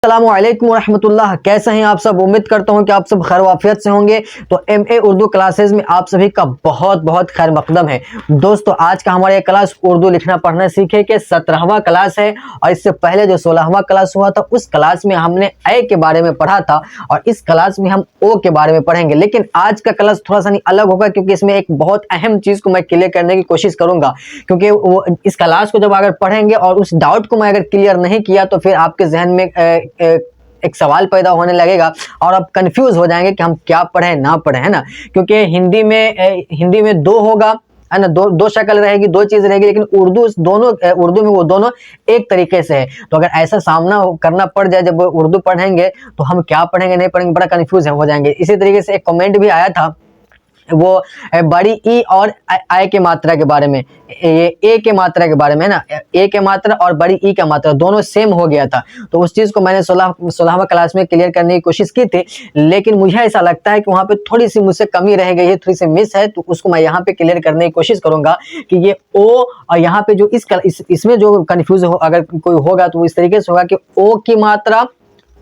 अस्सलामुअलैकुम रहमतुल्लाह। कैसे हैं आप सब? उम्मीद करता हूं कि आप सब खैर वाफियत से होंगे। तो MA उर्दू क्लासेस में आप सभी का बहुत बहुत खैर मकदम है। दोस्तों आज का हमारा ये क्लास उर्दू लिखना पढ़ना सीखे के 17वां क्लास है और इससे पहले जो 16वां क्लास हुआ था उस क्लास में हमने ए के बारे में पढ़ा था और इस क्लास में हम ओ के बारे में पढ़ेंगे। लेकिन आज का क्लास थोड़ा सा अलग होगा क्योंकि इसमें एक बहुत अहम चीज को मैं क्लियर करने की कोशिश करूंगा, क्योंकि वो इस क्लास को जब अगर पढ़ेंगे और उस डाउट को मैं अगर क्लियर नहीं किया तो फिर आपके जहन में एक सवाल पैदा होने लगेगा और आप कंफ्यूज हो जाएंगे कि हम क्या पढ़ें ना पढ़ें, है ना। क्योंकि हिंदी में दो होगा, है ना, दो शक्ल रहेगी, दो चीज रहेगी, लेकिन उर्दू में वो दोनों एक तरीके से है। तो अगर ऐसा सामना करना पड़ जाए जब उर्दू पढ़ेंगे तो हम क्या पढ़ेंगे नहीं पढ़ेंगे बड़ा कंफ्यूज हो जाएंगे। इसी तरीके से एक कमेंट भी आया था वो बड़ी ई और आई के मात्रा के बारे में, ये ए के मात्रा के बारे में, है ना। ए के मात्रा और बड़ी ई का मात्रा दोनों सेम हो गया था, तो उस चीज को मैंने 16वां क्लास में क्लियर करने की कोशिश की थी। लेकिन मुझे ऐसा लगता है कि वहां पे थोड़ी सी मुझसे कमी रह गई है, थोड़ी सी मिस है, तो उसको मैं यहाँ पे क्लियर करने की कोशिश करूंगा कि ये ओ और यहाँ पे जो इसमें जो कंफ्यूज हो अगर कोई होगा तो इस तरीके से होगा कि ओ की मात्रा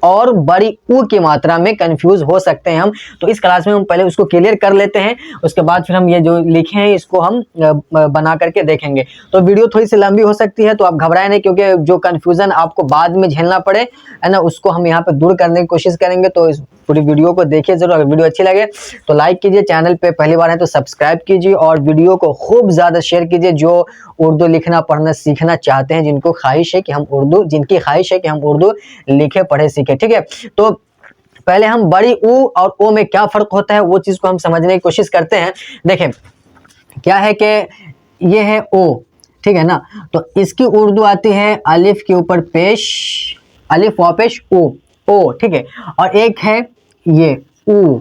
और बड़ी ऊ की मात्रा में कंफ्यूज हो सकते हैं हम। तो इस क्लास में हम पहले उसको क्लियर कर लेते हैं, उसके बाद फिर हम ये जो लिखे हैं इसको हम बना करके देखेंगे। तो वीडियो थोड़ी सी लंबी हो सकती है, तो आप घबराएं नहीं, क्योंकि जो कंफ्यूजन आपको बाद में झेलना पड़े, है ना, उसको हम यहाँ पे दूर करने की कोशिश करेंगे। तो इस पूरी वीडियो को देखिए जरूर। अगर वीडियो अच्छी लगे तो लाइक कीजिए, चैनल पे पहली बार है तो सब्सक्राइब कीजिए और वीडियो को खूब ज्यादा शेयर कीजिए जो उर्दू लिखना पढ़ना सीखना चाहते हैं, जिनकी ख्वाहिश है कि हम उर्दू लिखे पढ़े सीखे। ठीक है, तो पहले हम बड़ी ऊ और ओ में क्या फर्क होता है वो चीज को हम समझने की कोशिश करते हैं। देखें क्या है कि ये है ओ, ठीक है ना, तो इसकी उर्दू आती है अलिफ के ऊपर पेश, अलिफ व पेश ओ, ठीक है। और एक है ये ऊ,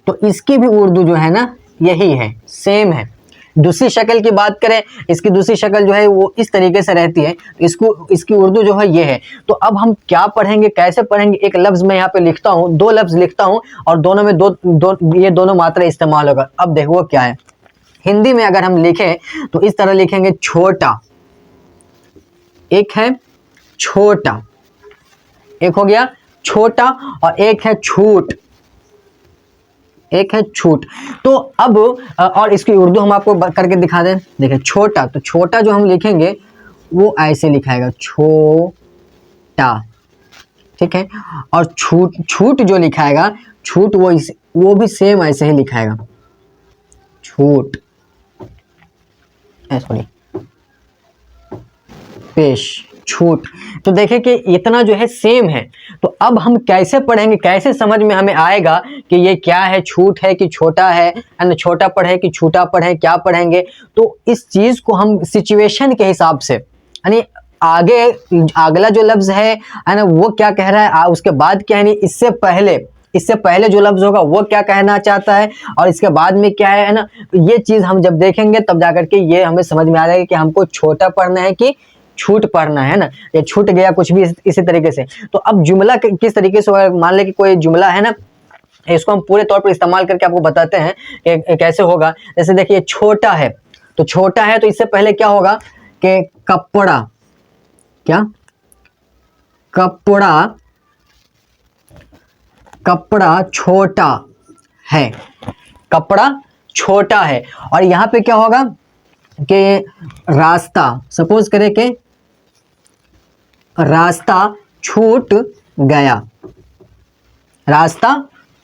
तो इसकी भी उर्दू जो है ना यही है, सेम है। दूसरी शक्ल की बात करें, इसकी दूसरी शक्ल जो है वो इस तरीके से रहती है, इसकी उर्दू जो है ये है। तो अब हम क्या पढ़ेंगे, कैसे पढ़ेंगे? एक लफ्ज मैं यहाँ पे लिखता हूँ, दो लफ्ज लिखता हूँ और दोनों में ये दोनों मात्रा इस्तेमाल होगा। अब देखो क्या है, हिंदी में अगर हम लिखें तो इस तरह लिखेंगे छोटा, एक है छोटा, एक हो गया छोटा, और एक है छूट, एक है छूट। तो अब और इसकी उर्दू हम आपको करके दिखा दें। देखिए छोटा, तो छोटा जो हम लिखेंगे वो ऐसे लिखाएगा छोटा, ठीक है। और छूट जो लिखाएगा, छूट वो भी सेम ऐसे ही लिखाएगा, छूट, सॉरी, पेश, छूट। तो देखें कि इतना जो है सेम है। तो अब हम कैसे पढ़ेंगे, कैसे समझ में हमें आएगा कि ये क्या है, छूट है कि छोटा है ना, छोटा पढ़े कि छूटा पढ़े, क्या पढ़ेंगे? तो इस चीज को हम सिचुएशन के हिसाब से, यानी आगे अगला जो लफ्ज है ना वो क्या कह रहा है, उसके बाद क्या है, इससे पहले जो लफ्ज होगा वो क्या कहना चाहता है और इसके बाद में क्या है ना, ये चीज हम जब देखेंगे तब जाकर के ये हमें समझ में आ जाएगा कि हमको छोटा पढ़ना है कि छूट पढ़ना है ना, ये छूट गया कुछ भी इसी तरीके से। तो अब जुमला किस तरीके से, मान ले कि कोई जुमला है ना, इसको हम पूरे तौर पर इस्तेमाल करके आपको बताते हैं कि कैसे होगा। जैसे देखिए छोटा है, तो छोटा है तो इससे पहले क्या होगा कि कपड़ा, क्या कपड़ा, कपड़ा छोटा है, कपड़ा छोटा है। और यहाँ पे क्या होगा कि रास्ता, सपोज करें कि रास्ता छूट गया, रास्ता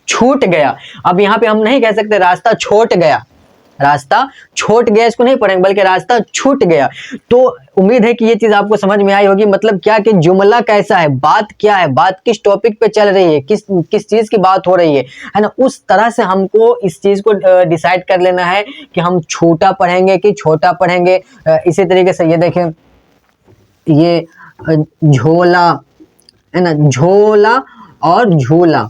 छूट गया। अब यहाँ पे हम नहीं कह सकते रास्ता छोट गया, रास्ता छोट गया इसको नहीं पढ़ेंगे, बल्कि रास्ता छूट गया। तो उम्मीद है कि ये चीज आपको समझ में आई होगी। मतलब क्या कि जुमला कैसा है, बात क्या है, बात किस टॉपिक पे चल रही है, किस चीज की बात हो रही है ना, उस तरह से हमको इस चीज को डिसाइड कर लेना है कि हम छोटा पढ़ेंगे कि छोटा पढ़ेंगे। इसी तरीके से ये देखें, ये झोला है ना, झोला और झूला,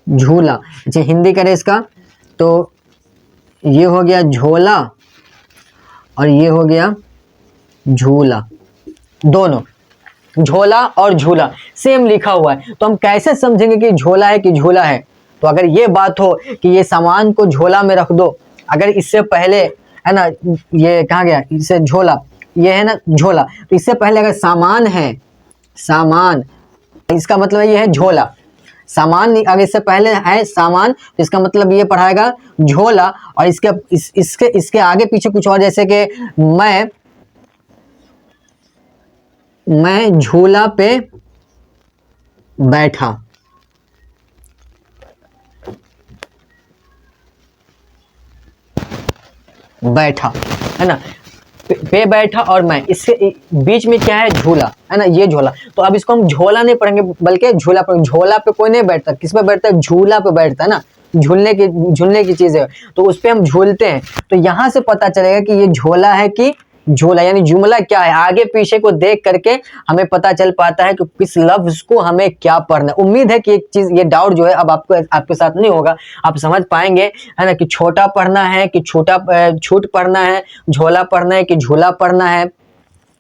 झूला। अच्छा हिंदी करें इसका, तो ये हो गया झोला और ये हो गया झूला, दोनों झोला और झूला सेम लिखा हुआ है। तो हम कैसे समझेंगे कि झोला है कि झूला है? तो अगर ये बात हो कि ये सामान को झोला में रख दो, अगर इससे पहले, है ना, ये कहाँ गया, इससे झोला, ये है ना झोला, तो इससे पहले अगर सामान है सामान, इसका मतलब ये है झोला। सामान अगर इससे पहले है सामान तो इसका मतलब ये पढ़ाएगा झोला। और इसके आगे पीछे कुछ और, जैसे कि मैं झूला पे बैठा, है ना, पे बैठा और मैं, इसके बीच में क्या है, झूला, है ना, ये झोला। तो अब इसको हम झोला नहीं पढ़ेंगे बल्कि झूला पढ़ेंगे। झोला पे कोई नहीं बैठता, किस पे बैठता है, झूला पे बैठता है ना, झूलने की चीज है, तो उस पे हम झूलते हैं। तो यहां से पता चलेगा कि ये झोला है कि झूला, यानी जुमला क्या है, आगे पीछे को देख करके हमें पता चल पाता है कि किस लफ्ज को हमें क्या पढ़ना है। उम्मीद है कि एक चीज, ये डाउट जो है अब आपके साथ नहीं होगा, आप समझ पाएंगे, है ना, कि छोटा पढ़ना है कि छूट पढ़ना है, झोला पढ़ना है कि झूला पढ़ना है,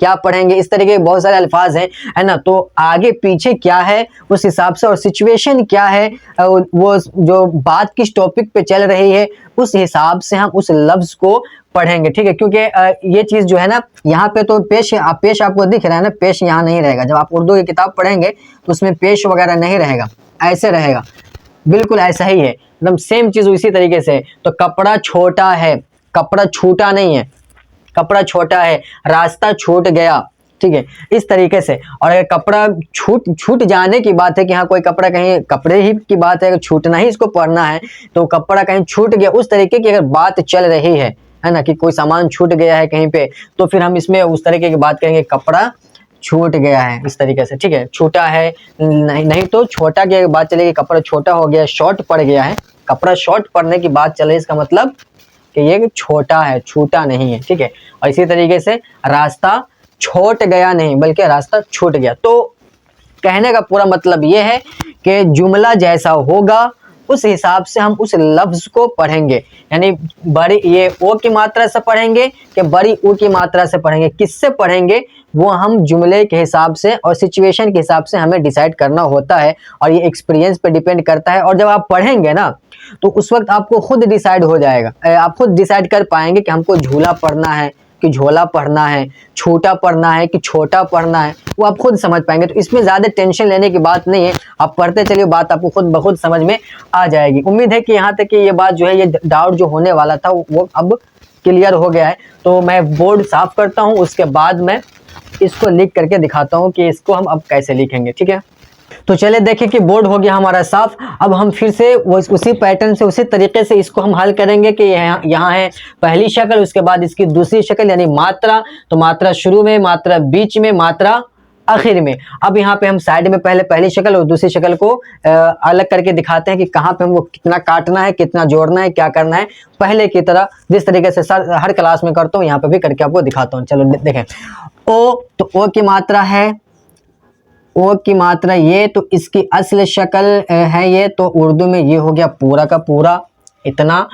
क्या पढ़ेंगे, इस तरीके के बहुत सारे अल्फाज हैं, है ना। तो आगे पीछे क्या है उस हिसाब से, और सिचुएशन क्या है, वो जो बात किस टॉपिक पे चल रही है उस हिसाब से हम उस लफ्ज को पढ़ेंगे, ठीक है। क्योंकि ये चीज जो है ना, यहाँ पे तो पेश आपको दिख रहा है ना, पेश यहाँ नहीं रहेगा। जब आप उर्दू की किताब पढ़ेंगे तो उसमें पेश वगैरह नहीं रहेगा, ऐसे रहेगा, बिल्कुल ऐसा ही है, एकदम सेम चीज उसी तरीके से। तो कपड़ा छोटा है, कपड़ा छूटा नहीं है, कपड़ा छोटा है, रास्ता छूट गया, ठीक है, इस तरीके से। और अगर कपड़ा छूट जाने की बात है कि हाँ कोई कपड़ा कहीं, कपड़े ही की बात है, अगर छूटना ही इसको पढ़ना है तो कपड़ा कहीं छूट गया, उस तरीके की अगर बात चल रही है ना, कि कोई सामान छूट गया है कहीं पे, तो फिर हम इसमें उस तरीके की बात करेंगे, कपड़ा छूट गया है, इस तरीके से, ठीक है। छूटा है नहीं तो छोटा की बात चलेगी, कपड़ा छोटा हो गया, शॉर्ट पड़ गया है, कपड़ा शॉर्ट पड़ने की बात चले, इसका मतलब कि ये छोटा है, छूटा नहीं है, ठीक है। और इसी तरीके से रास्ता छूट गया नहीं बल्कि रास्ता छूट गया। तो कहने का पूरा मतलब ये है कि जुमला जैसा होगा उस हिसाब से हम उस लफ्ज को पढ़ेंगे, यानी बड़ी ये ओ की मात्रा से पढ़ेंगे कि बड़ी ऊ की मात्रा से पढ़ेंगे, किससे पढ़ेंगे वो हम जुमले के हिसाब से और सिचुएशन के हिसाब से हमें डिसाइड करना होता है, और ये एक्सपीरियंस पे डिपेंड करता है। और जब आप पढ़ेंगे ना तो उस वक्त आपको खुद डिसाइड हो जाएगा, आप खुद डिसाइड कर पाएंगे कि हमको झूला पढ़ना है कि झोला पढ़ना है, छोटा पढ़ना है कि छोटा पढ़ना है, वो आप खुद समझ पाएंगे। तो इसमें ज़्यादा टेंशन लेने की बात नहीं है, आप पढ़ते चलिए, बात आपको खुद ब खुद समझ में आ जाएगी। उम्मीद है कि यहाँ तक कि ये बात जो है, ये डाउट जो होने वाला था वो अब क्लियर हो गया है। तो मैं बोर्ड साफ करता हूँ, उसके बाद मैं इसको लिख करके दिखाता हूँ कि इसको हम अब कैसे लिखेंगे, ठीक है। तो चले देखें कि बोर्ड हो गया हमारा साफ। अब हम फिर से वो उसी पैटर्न से, उसी तरीके से इसको हम हल करेंगे कि यहाँ है पहली शक्ल, उसके बाद इसकी दूसरी शक्ल यानी मात्रा। तो मात्रा शुरू में, मात्रा बीच में, मात्रा आखिर में। अब यहाँ पे हम साइड में पहले पहली शक्ल और दूसरी शक्ल को अलग करके दिखाते हैं कि कहाँ पे हमको कितना काटना है, कितना जोड़ना है, क्या करना है, पहले की तरह जिस तरीके से सर हर क्लास में करता हूँ यहाँ पे भी करके आपको दिखाता हूँ। चलो देखें, ओ, तो ओ की मात्रा है, ओ की मात्रा ये, तो इसकी असल शक्ल है ये, तो उर्दू में ये हो गया पूरा का पूरा इतना।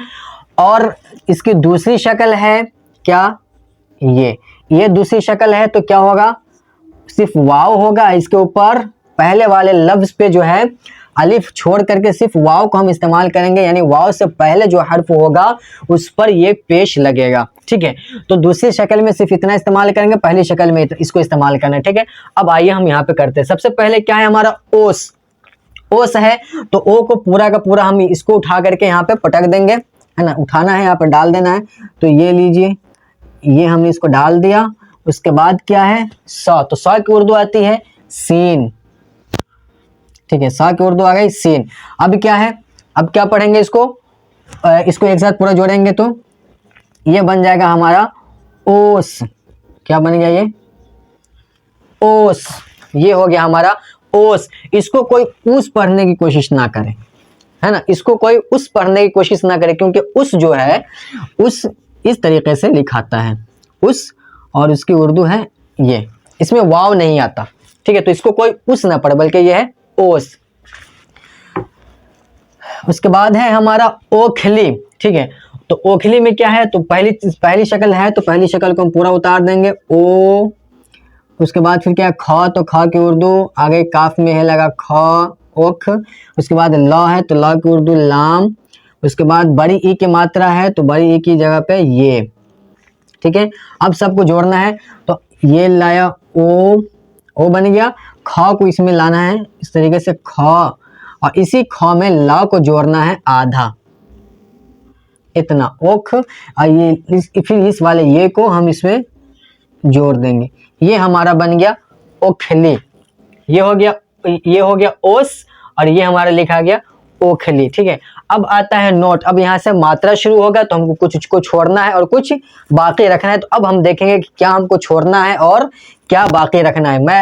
और इसकी दूसरी शक्ल है क्या, ये दूसरी शक्ल है, तो क्या होगा, सिर्फ वाव होगा इसके ऊपर, पहले वाले लफ्ज पे जो है अलिफ छोड़ करके सिर्फ वाव को हम इस्तेमाल करेंगे, यानी वाव से पहले जो हर्फ होगा उस पर ये पेश लगेगा, ठीक है। तो दूसरी शक्ल में सिर्फ इतना इस्तेमाल करेंगे, पहली शक्ल में इसको इस्तेमाल करना है, ठीक है। अब आइए हम यहाँ पे करते हैं। सबसे पहले क्या है हमारा, ओस, ओस है, तो ओ को पूरा का पूरा हम इसको उठा करके यहाँ पे पटक देंगे, है ना, उठाना है, यहाँ पे डाल देना है। तो ये लीजिए, ये हमने इसको डाल दिया। उसके बाद क्या है, सा, तो सा की उर्दू आती है सीन, ठीक है, सा की उर्दू आ गई सीन। अब क्या है, अब क्या पढ़ेंगे इसको, इसको एक साथ पूरा जोड़ेंगे तो ये बन जाएगा हमारा ओस। क्या बन गया ये, ओस, ये हो गया हमारा ओस। इसको कोई उस पढ़ने की कोशिश ना करे, है ना, इसको कोई उस पढ़ने की कोशिश ना करे, क्योंकि उस जो है उस इस तरीके से लिखाता है उस, और उसकी उर्दू है ये, इसमें वाव नहीं आता, ठीक है। तो इसको कोई उस ना पढ़े बल्कि ये है ओस। उसके बाद है हमारा ओखली, ठीक है। तो ओखली में क्या है, तो पहली शक्ल है, तो पहली शक्ल को हम पूरा उतार देंगे, ओ। उसके बाद फिर क्या है, ख, तो ख की उर्दू आगे काफ में है लगा ख, ओख। उसके बाद ल है, तो ल की उर्दू लाम। उसके बाद बड़ी ई की मात्रा है, तो बड़ी ई की जगह पे ये, ठीक है। अब सबको जोड़ना है, तो ये लाया ओ बन गया। ख को इसमें लाना है इस तरीके से ख, और इसी ख में ल को जोड़ना है आधा, इतना ओख, और ये फिर इस वाले ये को हम इसमें जोड़ देंगे, ये हमारा बन गया ओखली। ये हो गया ओस, और ये हमारा लिखा गया ओखली। ठीक है, अब आता है नोट। अब यहाँ से मात्रा शुरू होगा तो हमको कुछ को छोड़ना है और कुछ बाकी रखना है। तो अब हम देखेंगे कि क्या हमको छोड़ना है और क्या बाकी रखना है। मैं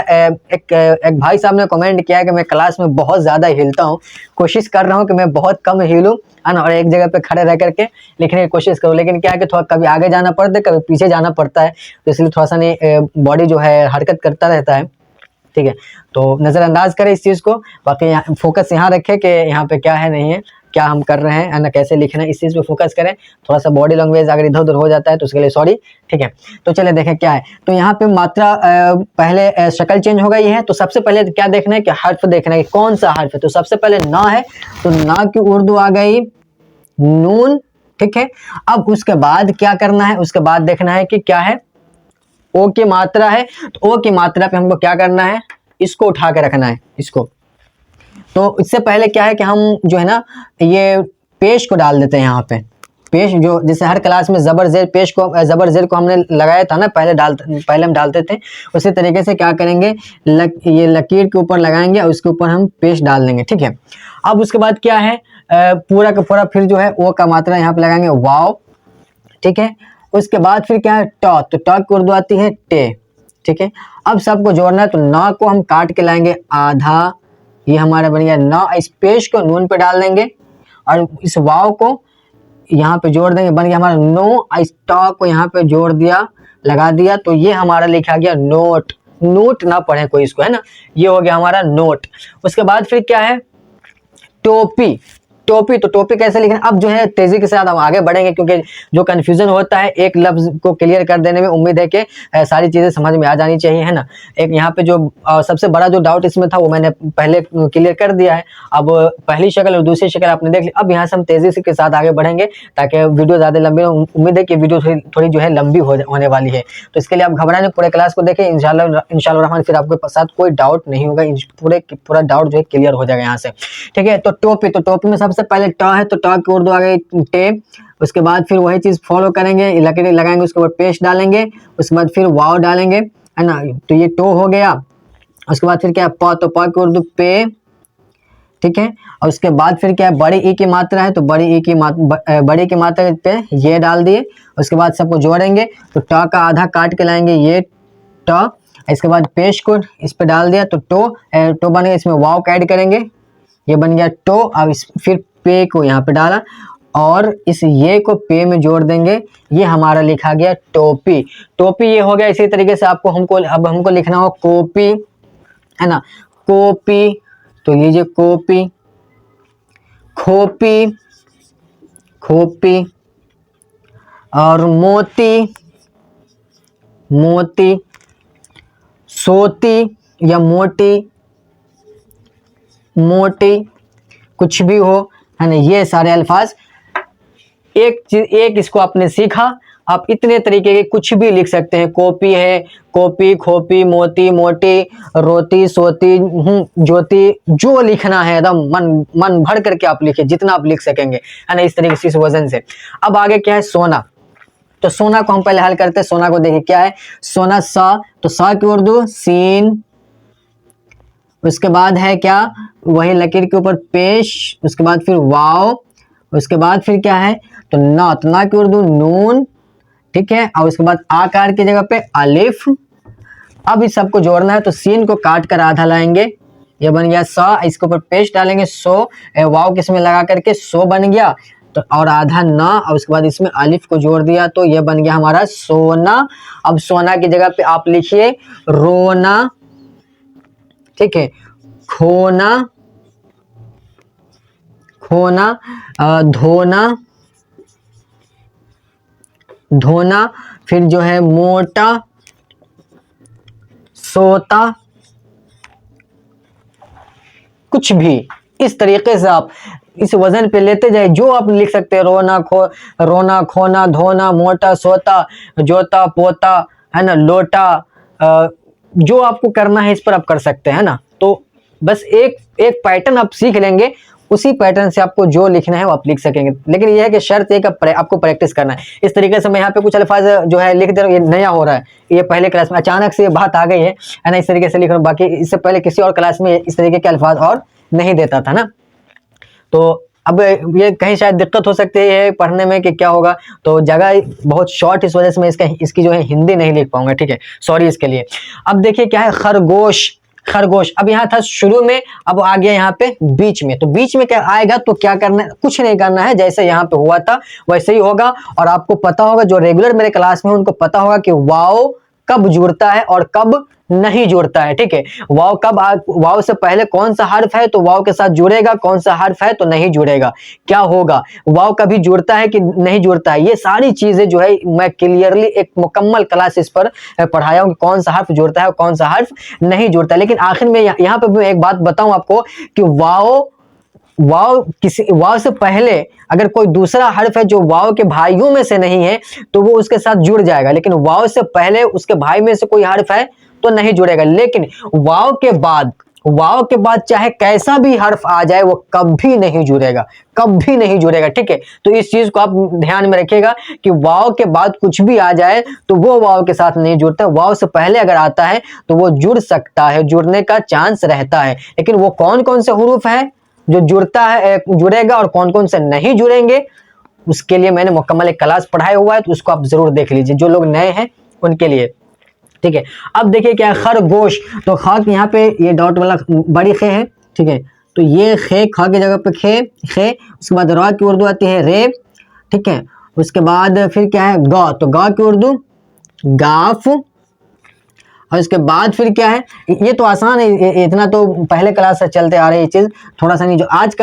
एक भाई साहब ने कमेंट किया है कि मैं क्लास में बहुत ज़्यादा हिलता हूँ, कोशिश कर रहा हूँ कि मैं बहुत कम हिलूँ, है ना, और एक जगह पे खड़े रह करके लिखने की कोशिश करूँ। लेकिन क्या है कि थोड़ा कभी आगे जाना पड़ता है, कभी पीछे जाना पड़ता है, तो इसलिए थोड़ा सा नहीं बॉडी जो है हरकत करता रहता है। ठीक है, तो नज़रअंदाज करें इस चीज़ को, बाकी फोकस यहाँ रखें कि यहाँ पे क्या है नहीं है, क्या हम कर रहे हैं ना, कैसे लिखना है, इस चीज़ पे फोकस करें। थोड़ा सा बॉडी लैंग्वेज अगर इधर उधर हो जाता है तो उसके लिए सॉरी। ठीक है, तो चले देखें क्या है। तो यहाँ पे मात्रा पहले शक्ल चेंज हो गई है। तो सबसे पहले क्या देखना है कि हर्फ देखना है कि कौन सा हर्फ है। तो सबसे पहले ना है, तो ना की उर्दू आ गई नून। ठीक है, अब उसके बाद क्या करना है, उसके बाद देखना है कि क्या है, ओ की मात्रा है। तो ओ की मात्रा पे हमको क्या करना है, इसको उठा के रखना है, इसको। तो इससे पहले क्या है कि हम जो है ना ये पेश को डाल देते हैं यहाँ पे। पेश जो जैसे हर क्लास में जबर जेर को हमने लगाया था ना, पहले हम डालते थे, उसी तरीके से क्या करेंगे, ये लकीर के ऊपर लगाएंगे और उसके ऊपर हम पेश डाल देंगे। ठीक है, अब उसके बाद क्या है, पूरा का पूरा फिर जो है ओ का मात्रा यहाँ पे लगाएंगे वाव। ठीक है, उसके बाद फिर क्या है ट, तो ट की उर्दू आती है टे। ठीक है, अब सबको जोड़ना है। तो ना को हम काट के लाएंगे आधा, ये हमारा बन गया ना। इस पेश को नून पे डाल देंगे और इस वाव को यहाँ पे जोड़ देंगे, बन गया हमारा नो। इस ट को यहाँ पे जोड़ दिया, लगा दिया, तो ये हमारा लिखा गया नोट। नोट ना पढ़े कोई इसको, है ना, ये हो गया हमारा नोट। उसके बाद फिर क्या है टोपी। टोपी, तो टोपी कैसे लिखना, अब जो है तेजी के साथ हम आगे बढ़ेंगे, क्योंकि जो कंफ्यूजन होता है एक लफ्ज को क्लियर कर देने में उम्मीद है कि सारी चीजें समझ में आ जानी चाहिए, है ना। एक यहाँ पे जो सबसे बड़ा जो डाउट इसमें था वो मैंने पहले क्लियर कर दिया है। अब पहली शक्ल और दूसरी शक्ल आपने देख ली। अब यहाँ से हम तेजी से के साथ आगे बढ़ेंगे ताकि वीडियो ज्यादा लंबी, उम्मीद है कि वीडियो थोड़ी जो है लंबी होने वाली है। तो इसके लिए आप घबराएं, पूरे क्लास को देखें, इंशाल्लाह रहमान फिर आपके साथ कोई डाउट नहीं होगा, पूरा डाउट जो है क्लियर हो जाएगा यहाँ से। ठीक है, तो टोपी, तो टोपी में सबसे पहले ट है, तो ट की उर्दू आ गई टे। उसके बाद फिर वही चीज फॉलो करेंगे, लकीर लगाएंगे, उसके बाद पेश डालेंगे, उसके बाद फिर वाव डालेंगे, है ना, तो ये टो हो गया। उसके बाद फिर क्या है प, तो प की उर्दू पे। ठीक है, और उसके बाद फिर क्या है बड़ी ई की मात्रा है, तो बड़ी की मात्रा पे ये डाल दिए। उसके बाद सबको जोड़ेंगे, तो ट का आधा काट के लाएंगे, ये ट। इसके बाद पेश को इस पे डाल दिया, तो टो बन गया। इसमें वाव का ऐड करेंगे, ये बन गया टो। अब फिर पे को यहाँ पे डाला और इस ये को पे में जोड़ देंगे, ये हमारा लिखा गया टोपी। टोपी ये हो गया। इसी तरीके से अब हमको लिखना हो कॉपी, है ना, कॉपी, तो लीजिए कॉपी, खोपी, खोपी, और मोती, मोती, सोती या मोटी, मोटी, कुछ भी हो, है ना, ये सारे अल्फाज एक इसको आपने सीखा, आप इतने तरीके के कुछ भी लिख सकते हैं। कॉपी है, कॉपी, खोपी, मोती, मोटी, रोती, सोती, ज्योति, जो लिखना है एकदम मन भर करके आप लिखिए, जितना आप लिख सकेंगे, है ना, इस तरीके से, इस वजन से। अब आगे क्या है सोना। तो सोना को हम पहले हल करते हैं। सोना को देखिए क्या है, सोना सा, तो सा की उर्दू सीन। उसके बाद है क्या, वही लकीर के ऊपर पेश, उसके बाद फिर वाव, उसके बाद फिर क्या है तो ना, तो ना की उर्दू नून। ठीक है, और उसके बाद आकार की जगह पे अलिफ। अब इस सबको जोड़ना है, तो सीन को काट कर आधा लाएंगे, ये बन गया सा। इसके ऊपर पेश डालेंगे सो, वाव किसमें लगा करके सो बन गया, तो और आधा ना, और उसके बाद इसमें अलिफ को जोड़ दिया, तो ये बन गया हमारा सोना। अब सोना की जगह पे आप लिखिए रोना। ठीक है, खोना, खोना, धोना, धोना, फिर जो है मोटा, सोता, कुछ भी इस तरीके से आप इस वजन पे लेते जाए, जो आप लिख सकते हैं, रोना, खोना, धोना, मोटा, सोता, जोता, पोता, है ना, लोटा, जो आपको करना है इस पर आप कर सकते हैं ना। तो बस एक एक पैटर्न आप सीख लेंगे, उसी पैटर्न से आपको जो लिखना है वो आप लिख सकेंगे। लेकिन यह है कि शर्त है कि आपको प्रैक्टिस करना है। इस तरीके से मैं यहाँ पे कुछ अल्फाज जो है लिख दे रहा हूँ, ये नया हो रहा है, ये पहले क्लास में अचानक से ये बात आ गई है ना, इस तरीके से लिख रहा हूँ। बाकी इससे पहले किसी और क्लास में इस तरीके के अल्फाज और नहीं देता था ना। तो अब ये कहीं शायद दिक्कत हो सकती है पढ़ने में कि क्या होगा, तो जगह बहुत शॉर्ट, इस वजह से मैं इसकी जो है हिंदी नहीं लिख पाऊंगा, ठीक है, सॉरी इसके लिए। अब देखिए क्या है, खरगोश। खरगोश अब यहाँ था शुरू में, अब आ गया यहाँ पे बीच में। तो बीच में क्या आएगा, तो क्या करना है, कुछ नहीं करना है, जैसे यहाँ पे हुआ था वैसे ही होगा। और आपको पता होगा, जो रेगुलर मेरे क्लास में उनको पता होगा कि वाव कब जुड़ता है और कब नहीं जुड़ता है, ठीक है। वाव से पहले कौन सा हर्फ है तो वाव के साथ जुड़ेगा, कौन सा हर्फ है तो नहीं जुड़ेगा, क्या होगा, वाव कभी जुड़ता है कि नहीं जुड़ता है, ये सारी चीजें जो है मैं क्लियरली एक मुकम्मल क्लास इस पर पढ़ाया हूँ कि कौन सा हर्फ जुड़ता है और कौन सा हर्फ नहीं जुड़ता है। लेकिन आखिर में यहाँ पे मैं एक बात बताऊं आपको कि वाव से पहले अगर कोई दूसरा हर्फ है जो वाव के भाइयों में से नहीं है तो वो उसके साथ जुड़ जाएगा। लेकिन वाव से पहले उसके भाई में से कोई हर्फ है तो नहीं जुड़ेगा। लेकिन वाव के बाद चाहे कैसा भी हर्फ आ जाए वो कभी नहीं जुड़ेगा, कभी नहीं जुड़ेगा, ठीक है। तो इस चीज को आप ध्यान में रखिएगा कि वाव के बाद कुछ भी आ जाए तो वो वाव के साथ नहीं जुड़ता। वाव से पहले अगर आता है तो वो जुड़ सकता है, जुड़ने का चांस रहता है। लेकिन वो कौन कौन से हुरूफ है जो जुड़ेगा और कौन कौन से नहीं जुड़ेंगे, उसके लिए मैंने मुकम्मल एक क्लास पढ़ाया हुआ है, तो उसको आप जरूर देख लीजिए, जो लोग नए हैं उनके लिए, ठीक है। अब देखिए क्या है, खरगोश। तो खा के यहाँ पे ये डॉट वाला बड़ी खे है, ठीक है। तो ये खे, खा की जगह पे खे, उसके बाद रा की उर्दू आती है रे, ठीक है। उसके बाद फिर क्या है, गा, तो गा की उर्दू गाफ। और इसके बाद फिर क्या है, ये तो आसान है, इतना तो पहले क्लास से चलते आ रहे हैं ये चीज, थोड़ा सा नहीं। जो आज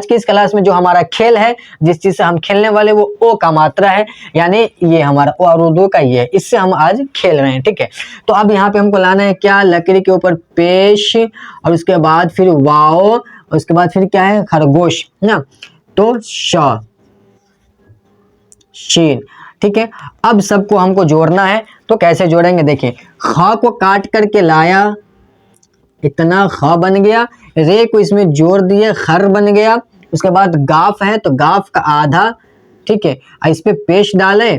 के इस क्लास में जो हमारा खेल है, जिस चीज से हम खेलने वाले वो ओ का मात्रा है, यानी ये हमारा ओ और उर्दू का ये है, इससे हम आज खेल रहे हैं, ठीक है। तो अब यहाँ पे हमको लाना है क्या, लकड़ी के ऊपर पेश, और उसके बाद फिर वाओ, उसके बाद फिर क्या है, खरगोश ना, तो श शीन, ठीक है। अब सबको हमको जोड़ना है, तो कैसे जोड़ेंगे, देखिए, खा को काट करके लाया, इतना खा बन गया, रे को इसमें जोड़ दिया, खर बन गया। उसके बाद गाफ है तो गाफ का आधा, ठीक है, इस पे पेश डाले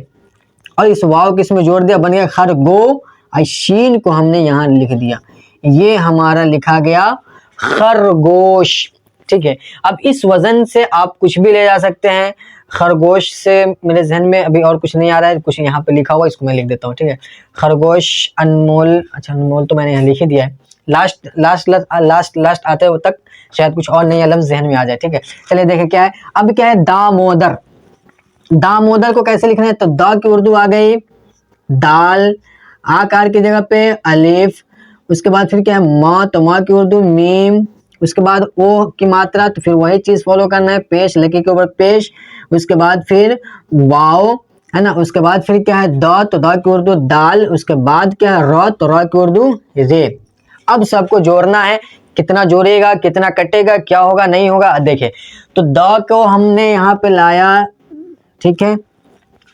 और इस वाव को इसमें जोड़ दिया, बन गया खरगो, और शीन को हमने यहाँ लिख दिया, ये हमारा लिखा गया खरगोश, ठीक है। अब इस वजन से आप कुछ भी ले जा सकते हैं। खरगोश से मेरे जहन में अभी और कुछ नहीं आ रहा है, कुछ यहाँ पे लिखा हुआ, इसको मैं लिख देता हूँ, ठीक है। खरगोश, अनमोल, अच्छा अनमोल तो मैंने यहाँ लिख ही दिया है, लास्ट आते हुए तक शायद कुछ और नया लफ्ज जहन में आ जाए, ठीक है। चलिए देखें क्या है, अब क्या है, दामोदर। दामोदर को कैसे लिखना है, तो दा की उर्दू आ गई दाल, आकार की जगह पे अलिफ, उसके बाद फिर क्या है माँ, तो माँ की उर्दू मीम, उसके बाद ओ की मात्रा, तो फिर वही चीज फॉलो करना है, पेश, लकी के ऊपर पेश, उसके बाद फिर वाओ, है ना, उसके बाद फिर क्या है दा, तो दा की उर्दू दाल, उसके बाद क्या है रा, तो रा की उर्दू रे। अब सबको जोड़ना है, कितना जोड़ेगा, कितना कटेगा, क्या होगा, नहीं होगा, देखिए। तो दा को हमने यहाँ पे लाया, ठीक है,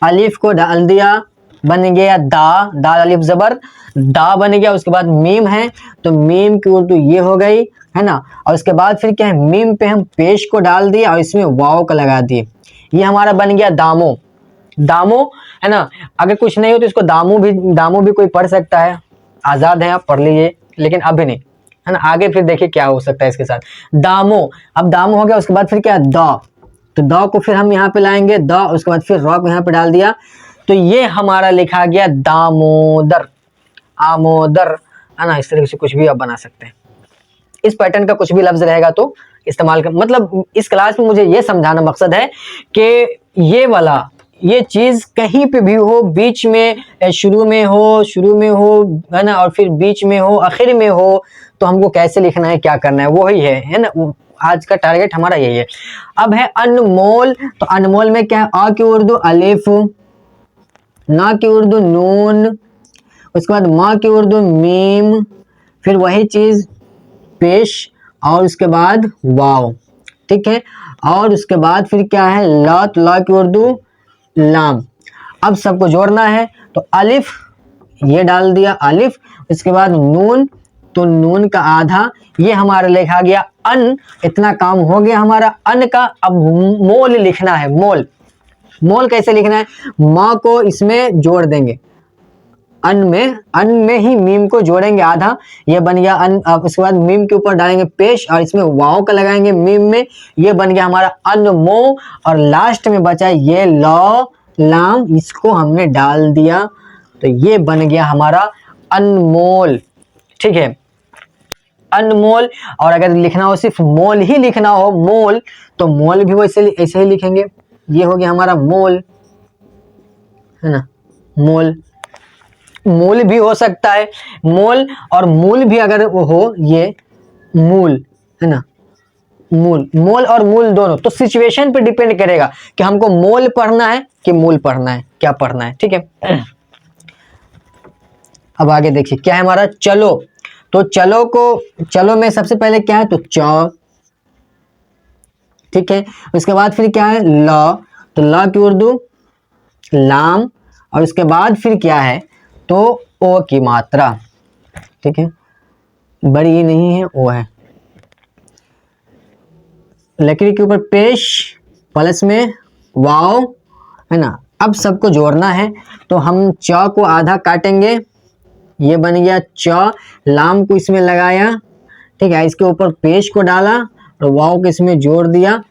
अलिफ को डाल दिया, बन गया दा, दाल अलिफ जबर, दा बन गया। उसके बाद मीम है तो मीम की उर्दू ये हो गई, है ना। और उसके बाद फिर क्या है, मीम पे हम पेश को डाल दिया और इसमें वाव का लगा दिए, ये हमारा बन गया दामो, दामो, है ना। अगर कुछ नहीं हो तो इसको दामो भी कोई पढ़ सकता है, आजाद है, आप पढ़ लीजिए, लेकिन अभी नहीं, है ना। आगे फिर देखिए क्या हो सकता है इसके साथ, दामो। अब दामो हो गया, उसके बाद फिर क्या, दा, तो दा को फिर हम यहाँ पे लाएंगे दा, उसके बाद फिर रॉ को यहाँ पे डाल दिया, तो ये हमारा लिखा गया दामोदर, आमोदर, है ना। इस तरीके से कुछ भी आप बना सकते हैं, इस पैटर्न का कुछ भी लफ्ज रहेगा तो इस्तेमाल कर, मतलब इस क्लास में मुझे ये समझाना मकसद है कि ये चीज कहीं पे भी हो, बीच में शुरू में हो, है ना, और फिर बीच में हो, आखिर में हो, तो हमको कैसे लिखना है, क्या करना है, वही है ना। आज का टारगेट हमारा यही है। अब है अनमोल, तो अनमोल में क्या है, आ की उर्दू अलिफ, ना की उर्दू नून, उसके बाद माँ की उर्दू मीम, फिर वही चीज पेश, और उसके बाद वाव, ठीक है। और उसके बाद फिर क्या है ला, तो ला की उर्दू लाम। अब सबको जोड़ना है, तो अलिफ ये डाल दिया अलिफ, उसके बाद नून, तो नून का आधा, ये हमारा लिखा गया अन। इतना काम हो गया हमारा अन का। अब मोल लिखना है, मोल। मोल कैसे लिखना है, माँ को इसमें जोड़ देंगे, अन में ही मीम को जोड़ेंगे आधा, ये बन गया अन। अब उसके बाद मीम के ऊपर डालेंगे पेश और इसमें वाव का लगाएंगे मीम में, ये बन गया हमारा अनमो। और लास्ट में बचा ये लौ लाम, इसको हमने डाल दिया, तो ये बन गया हमारा अनमोल। ठीक है, अनमोल। और अगर लिखना हो सिर्फ मोल ही लिखना हो, मोल, तो मोल भी वैसे ऐसे ही लिखेंगे, ये हो गया हमारा मोल, है ना, मोल। मूल भी हो सकता है, मोल और मूल भी अगर वो हो, ये मूल, है ना, मूल। मोल और मूल दोनों, तो सिचुएशन पे डिपेंड करेगा कि हमको मोल पढ़ना है कि मूल पढ़ना है, क्या पढ़ना है। ठीक है, अब आगे देखिए क्या है हमारा चलो। तो चलो को, चलो में सबसे पहले क्या है, तो च। ठीक है, उसके बाद फिर क्या है, ल, तो ल की उर्दू लाम, और उसके बाद फिर क्या है, तो ओ की मात्रा। ठीक है, बड़ी ये नहीं है, ओ है। लकड़ी के ऊपर पेश, प्लस में वाव, है ना। अब सबको जोड़ना है, तो हम च को आधा काटेंगे, ये बन गया च। लाम को इसमें लगाया, ठीक है, इसके ऊपर पेश को डाला और वाव को इसमें जोड़ दिया।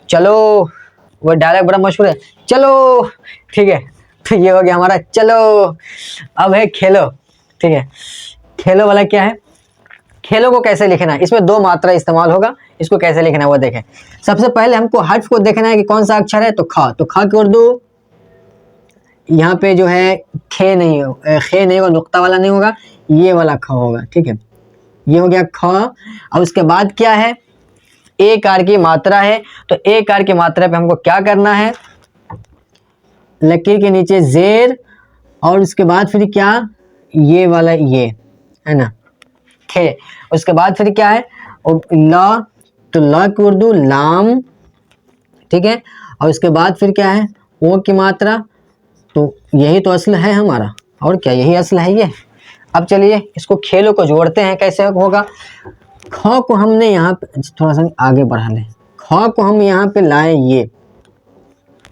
चलो, वो डायलॉग बड़ा मशहूर है, चलो। ठीक है, तो ये हो गया हमारा चलो। अब है खेलो। ठीक है, खेलो वाला क्या है, खेलो को कैसे लिखना है, इसमें दो मात्रा इस्तेमाल होगा, इसको कैसे लिखना है वो देखें। सबसे पहले हमको हर्फ को देखना है कि कौन सा अक्षर है, तो ख। तो ख की उर्दू यहाँ पे जो है खे नहीं हो, खे नहीं होगा, नुक्ता वाला नहीं होगा, ये वाला ख होगा। ठीक है, ये हो गया ख। अब उसके बाद क्या है, ए कार की मात्रा है, तो ए कार की मात्रा पे हमको क्या करना है, लकीर के नीचे जेर, और उसके बाद फिर क्या, ये वाला ये, है ना, खे। उसके बाद फिर क्या है, ला, तो ला की उर्दू लाम। ठीक है, और उसके बाद फिर क्या है, ओ की मात्रा, तो यही तो असल है हमारा, और क्या, यही असल है ये। अब चलिए इसको खेलों को जोड़ते हैं, कैसे होगा। ख को हमने यहाँ पे थोड़ा सा आगे बढ़ा लें, ख को हम यहाँ पे लाए ये।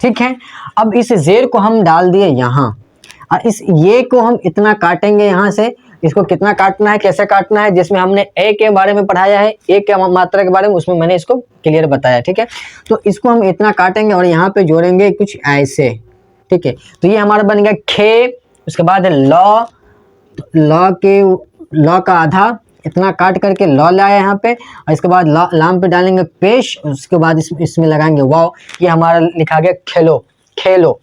ठीक है, अब इस जेर को हम डाल दिए यहाँ, और इस ये को हम इतना काटेंगे यहाँ से। इसको कितना काटना है, कैसे काटना है, जिसमें हमने ए के बारे में पढ़ाया है, ए के मात्रा के बारे में, उसमें मैंने इसको क्लियर बताया। ठीक है, तो इसको हम इतना काटेंगे और यहाँ पे जोड़ेंगे कुछ ऐसे। ठीक है, तो ये हमारा बन गया खे। उसके बाद है लॉ, लॉ के लॉ का आधा इतना काट करके लॉ लाया यहाँ पे, और इसके बाद लाम पे डालेंगे पेश, उसके बाद इसमें लगाएंगे वाव। ये हमारा लिखा गया खेलो, खेलो।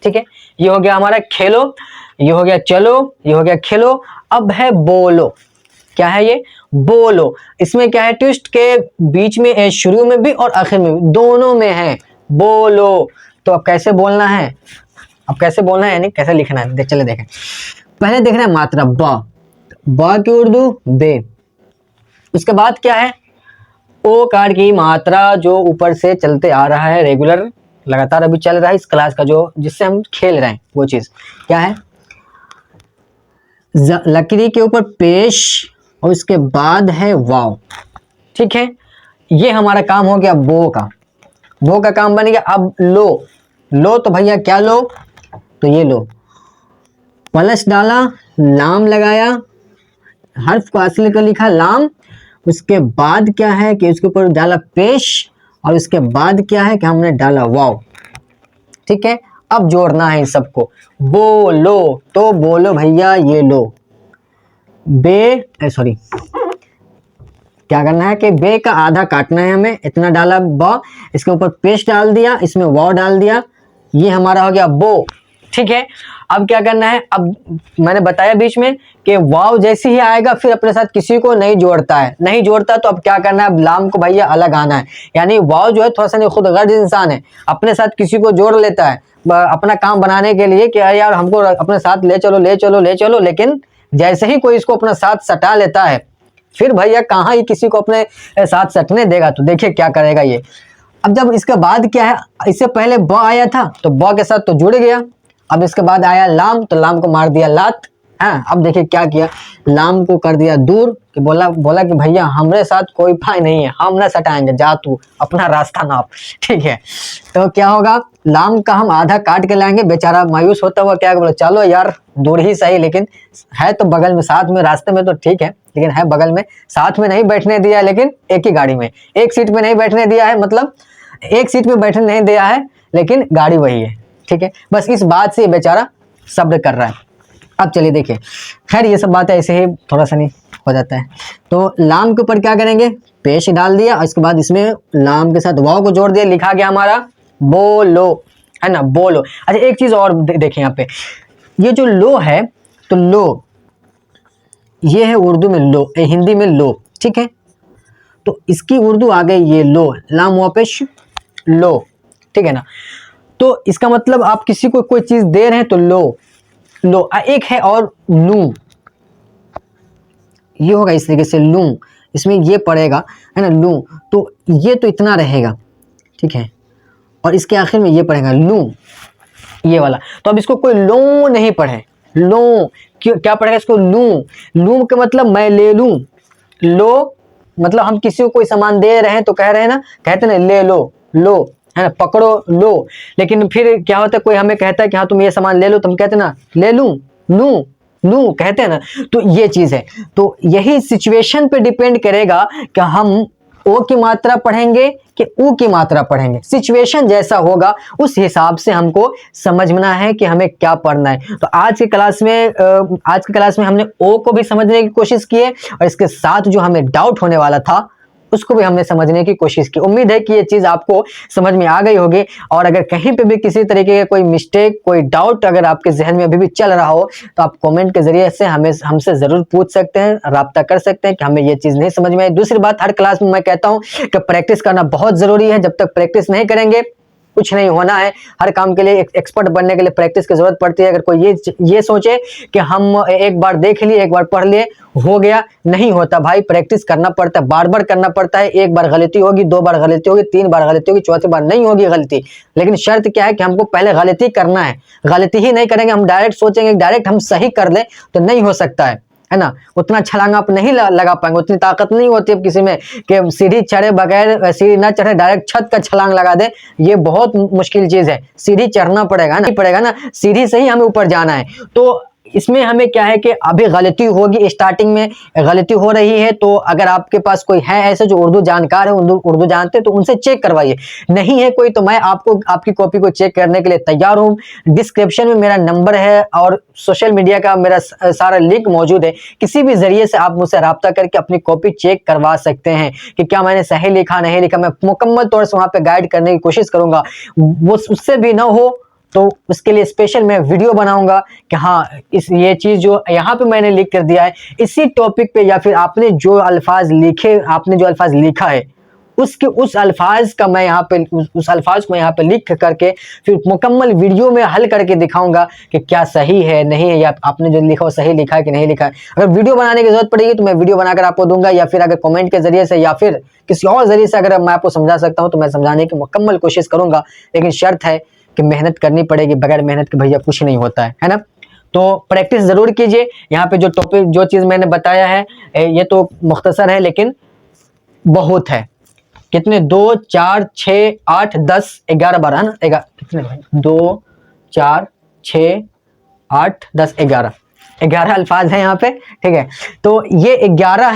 ठीक है, ये हो गया हमारा खेलो, ये हो गया चलो, ये हो गया खेलो। अब है बोलो, क्या है ये, बोलो। इसमें क्या है ट्विस्ट के बीच में, शुरू में भी और आखिर में भी, दोनों में है बोलो। तो अब कैसे बोलना है, अब कैसे बोलना है यानी कैसे लिखना है, चले देखें। पहले देखना है मात्रा ब की उर्दू बे। उसके बाद क्या है, ओ कार की मात्रा जो ऊपर से चलते आ रहा है, रेगुलर लगातार अभी चल रहा है इस क्लास का, जो जिससे हम खेल रहे हैं, वो चीज क्या है, लकड़ी के ऊपर पेश, और उसके बाद है वाव। ठीक है, ये हमारा काम हो गया बो का, बो का काम बन गया। अब लो, लो तो भैया क्या लो, तो ये लो, प्लस डाला, लाम लगाया, हर्फ को असली को लिखा लाम। उसके बाद क्या है कि उसके ऊपर डाला पेश, और उसके बाद क्या है कि हमने डाला वाव। ठीक है, अब जोड़ना है इन सबको, बोलो, तो बोलो भैया ये लो, बे सॉरी क्या करना है कि बे का आधा काटना है हमें, इतना डाला ब, इसके ऊपर पेश डाल दिया, इसमें वाव डाल दिया, ये हमारा हो गया बो। ठीक है, अब क्या करना है, अब मैंने बताया बीच में कि वाव जैसे ही आएगा फिर अपने साथ किसी को नहीं जोड़ता है, नहीं जोड़ता, तो अब क्या करना है, अब लाम को भैया अलग आना है। यानी वाव जो है थोड़ा सा नहीं, खुद गर्ज इंसान है, अपने साथ किसी को जोड़ लेता है अपना काम बनाने के लिए कि यार हमको अपने साथ ले चलो ले चलो ले चलो, लेकिन जैसे ही कोई इसको अपने साथ सटा लेता है, फिर भैया कहाँ ही किसी को अपने साथ सटने देगा। तो देखिए क्या करेगा ये। अब जब इसके बाद क्या है, इससे पहले ब आया था तो ब के साथ तो जुड़ गया, अब इसके बाद आया लाम, तो लाम को मार दिया लात, हाँ, अब देखिए क्या किया, लाम को कर दिया दूर, कि बोला बोला कि भैया हमरे साथ कोई भाई नहीं है, हम ना सटाएंगे, जा तू अपना रास्ता नाप। ठीक है, तो क्या होगा, लाम का हम आधा काट के लाएंगे, बेचारा मायूस होता हुआ क्या बोला, चलो यार दूर ही सही, लेकिन है तो बगल में, साथ में रास्ते में तो ठीक है, लेकिन है बगल में, साथ में नहीं बैठने दिया, लेकिन एक ही गाड़ी में, एक सीट में नहीं बैठने दिया है, मतलब एक सीट में बैठने नहीं दिया है, लेकिन गाड़ी वही है। ठीक है, बस इस बात से बेचारा सब्र कर रहा है। अब चलिए देखिए, खैर ये सब बातें ऐसे ही थोड़ा सा नहीं हो जाता है। तो लाम के ऊपर क्या करेंगे, पेश डाल दिया, इसके बाद इसमें लाम के साथ वाव को जोड़ दिया, लिखा गया हमारा बोलो, है ना, बोलो। अच्छा एक चीज और देखें यहाँ पे, ये जो लो है, तो लो ये है उर्दू में लो, हिंदी में लो, ठीक है, तो इसकी उर्दू आ गई ये लो, लाम वाव पेश लो, ठीक है ना। तो इसका मतलब आप किसी को कोई चीज दे रहे हैं तो लो, लो। एक है और लूं, ये होगा इस तरीके से लूं, इसमें ये पड़ेगा, है ना, लूं, तो ये तो इतना रहेगा, ठीक है, और इसके आखिर में ये पड़ेगा लूं, ये वाला। तो अब इसको कोई लो नहीं पढ़े, लो क्या पड़ेगा इसको, लूं, लूं का मतलब मैं ले लूं, लो मतलब हम किसी को कोई सामान दे रहे हैं तो कह रहे हैं ना, कहते ना ले लो, लो, है ना, पकड़ो लो। लेकिन फिर क्या होता है, कोई हमें कहता है कि हाँ तुम ये सामान ले लो, तुम कहते ना ले लूं, लूं, लूं कहते हैं ना, तो ये चीज है। तो यही सिचुएशन पे डिपेंड करेगा कि हम ओ की मात्रा पढ़ेंगे कि ऊ की मात्रा पढ़ेंगे, सिचुएशन जैसा होगा उस हिसाब से हमको समझना है कि हमें क्या पढ़ना है। तो आज की क्लास में हमने ओ को भी समझने की कोशिश की है, और इसके साथ जो हमें डाउट होने वाला था उसको भी हमने समझने की कोशिश की। उम्मीद है कि ये चीज आपको समझ में आ गई होगी, और अगर कहीं पे भी किसी तरीके का कोई मिस्टेक, कोई डाउट अगर आपके जहन में अभी भी चल रहा हो, तो आप कमेंट के जरिए से हमसे जरूर पूछ सकते हैं, राब्ता कर सकते हैं कि हमें ये चीज नहीं समझ में आई। दूसरी बात, हर क्लास में मैं कहता हूँ कि प्रैक्टिस करना बहुत जरूरी है, जब तक प्रैक्टिस नहीं करेंगे कुछ नहीं होना है। हर काम के लिए, एक्सपर्ट बनने के लिए प्रैक्टिस की जरूरत पड़ती है। अगर कोई ये सोचे कि हम एक बार देख लिए, एक बार पढ़ लिए, हो गया, नहीं होता भाई, प्रैक्टिस करना पड़ता है, बार बार करना पड़ता है। एक बार गलती होगी, दो बार गलती होगी, तीन बार गलती होगी, चौथी बार नहीं होगी गलती, लेकिन शर्त क्या है कि हमको पहले गलती करना है। गलती ही नहीं करेंगे, हम डायरेक्ट सोचेंगे डायरेक्ट हम सही कर ले, तो नहीं हो सकता है ना, उतना छलांग आप नहीं लगा पाएंगे, उतनी ताकत नहीं होती है किसी में कि सीढ़ी चढ़े बगैर, सीढ़ी ना चढ़े डायरेक्ट छत का छलांग लगा दे, ये बहुत मुश्किल चीज है। सीढ़ी चढ़ना पड़ेगा ना, सीढ़ी से ही हमें ऊपर जाना है। तो इसमें हमें क्या है कि अभी गलती होगी, स्टार्टिंग में गलती हो रही है, तो अगर आपके पास कोई है ऐसे जो उर्दू जानकार है, उर्दू जानते हैं, तो उनसे चेक करवाइए। नहीं है कोई तो मैं आपको आपकी कॉपी को चेक करने के लिए तैयार हूँ। डिस्क्रिप्शन में मेरा नंबर है और सोशल मीडिया का मेरा सारा लिंक मौजूद है, किसी भी जरिए से आप मुझसे रब्ता करके अपनी कॉपी चेक करवा सकते हैं कि क्या मैंने सही लिखा नहीं लिखा। मैं मुकम्मल तौर से वहां पे गाइड करने की कोशिश करूंगा। वो उससे भी ना हो तो उसके लिए स्पेशल मैं वीडियो बनाऊंगा कि हाँ ये चीज जो यहाँ पे मैंने लिख कर दिया है, इसी टॉपिक पे, या फिर आपने जो अल्फाज लिखा है उस अल्फाज का मैं यहाँ पे उस अल्फाज को मैं यहाँ पे लिख करके फिर मुकम्मल वीडियो में हल करके दिखाऊंगा कि क्या सही है नहीं है, या आपने जो लिखा हो सही लिखा है कि नहीं लिखा है। अगर वीडियो बनाने की जरूरत पड़ेगी तो मैं वीडियो बनाकर आपको दूंगा, या फिर अगर कमेंट के जरिए से या फिर किसी और जरिए से अगर मैं आपको समझा सकता हूँ तो मैं समझाने की मुकम्मल कोशिश करूंगा। लेकिन शर्त है कि मेहनत करनी पड़ेगी, बगैर मेहनत के भैया कुछ नहीं होता है ना। तो प्रैक्टिस जरूर कीजिए। यहाँ पे जो टॉपिक जो चीज मैंने बताया है ये तो मुख्तसर है लेकिन बहुत है। कितने 2 4 6 8 10 11 12 है ना, कितने 2 4 6 8 10 11 अल्फाज हैं यहाँ पे, ठीक है। तो ये 11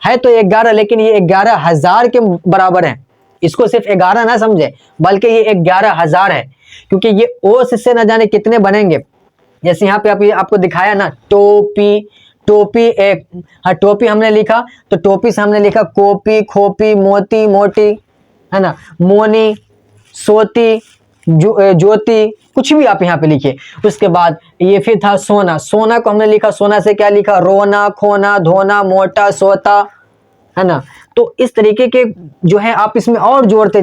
है तो 11, लेकिन ये 11,000 के बराबर है। इसको सिर्फ 11 ना समझे, बल्कि ये 11,000 है, क्योंकि ये ओ से न जाने कितने बनेंगे। जैसे यहाँ पे आपको दिखाया ना, टोपी एक, हाँ टोपी हमने लिखा तो टोपी से हमने लिखा कॉपी, खोपी, मोती, मोटी, है ना, मोनी, सोती, ज्योति, कुछ भी आप यहाँ पे लिखिए। उसके बाद ये फिर था सोना, सोना को हमने लिखा, सोना से क्या लिखा, रोना, खोना, धोना, मोटा, सोता, है ना। तो इस तरीके के जो है आप इसमें और जोड़ते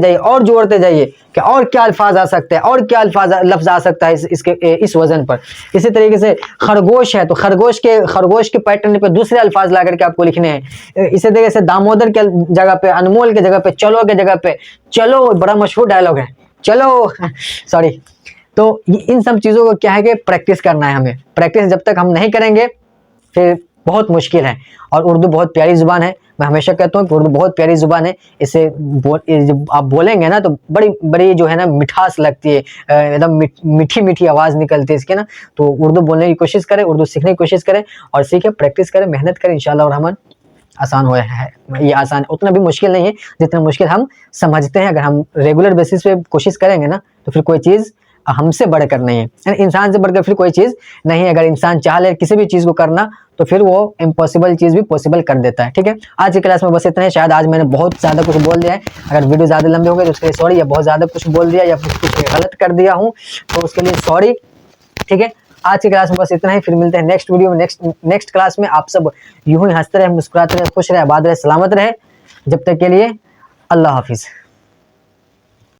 जाइए कि और क्या अल्फाज आ सकते हैं, और क्या लफ्ज आ सकता है इस वजन पर। इसी तरीके से खरगोश है तो खरगोश के पैटर्न पे दूसरे अल्फाज ला करके आपको लिखने हैं। इसी तरीके से दामोदर के जगह पे, अनमोल के जगह पे, चलो के जगह पे, चलो बड़ा मशहूर डायलॉग है, चलो सॉरी, तो इन सब चीज़ों को क्या है कि प्रैक्टिस करना है हमें। प्रैक्टिस जब तक हम नहीं करेंगे फिर बहुत मुश्किल है। और उर्दू बहुत प्यारी ज़ुबान है, मैं हमेशा कहता हूँ कि उर्दू बहुत प्यारी ज़ुबान है। इसे जब आप बोलेंगे ना तो बड़ी बड़ी जो है ना मिठास लगती है, एकदम मीठी मीठी आवाज़ निकलती है इसके ना। तो उर्दू बोलने की कोशिश करें, उर्दू सीखने की कोशिश करें और सीखें, प्रैक्टिस करें, मेहनत करें, इंशाल्लाह रहमान आसान हो है। ये आसान उतना भी मुश्किल नहीं है जितना मुश्किल हम समझते हैं। अगर हम रेगुलर बेसिस पे कोशिश करेंगे ना तो फिर कोई चीज़ हमसे बढ़कर नहीं है, यानी इंसान से बढ़कर फिर कोई चीज़ नहीं है। अगर इंसान चाह ले किसी भी चीज़ को करना तो फिर वो इम्पॉसिबल चीज़ भी पॉसिबल कर देता है। ठीक है, आज की क्लास में बस इतना है। शायद आज मैंने बहुत ज़्यादा कुछ बोल दिया है, अगर वीडियो ज़्यादा लंबे हो गए तो उसके लिए सॉरी, या बहुत ज़्यादा कुछ बोल दिया या कुछ गलत कर दिया हूँ तो उसके लिए सॉरी। ठीक है, आज की क्लास में बस इतना ही, फिर मिलते हैं नेक्स्ट वीडियो में, नेक्स्ट क्लास में। आप सब यूं ही हंसते रहे, मुस्कुराते रहे, खुश रहे, आबाद रहे, सलामत रहे। जब तक के लिए अल्लाह हाफिज़।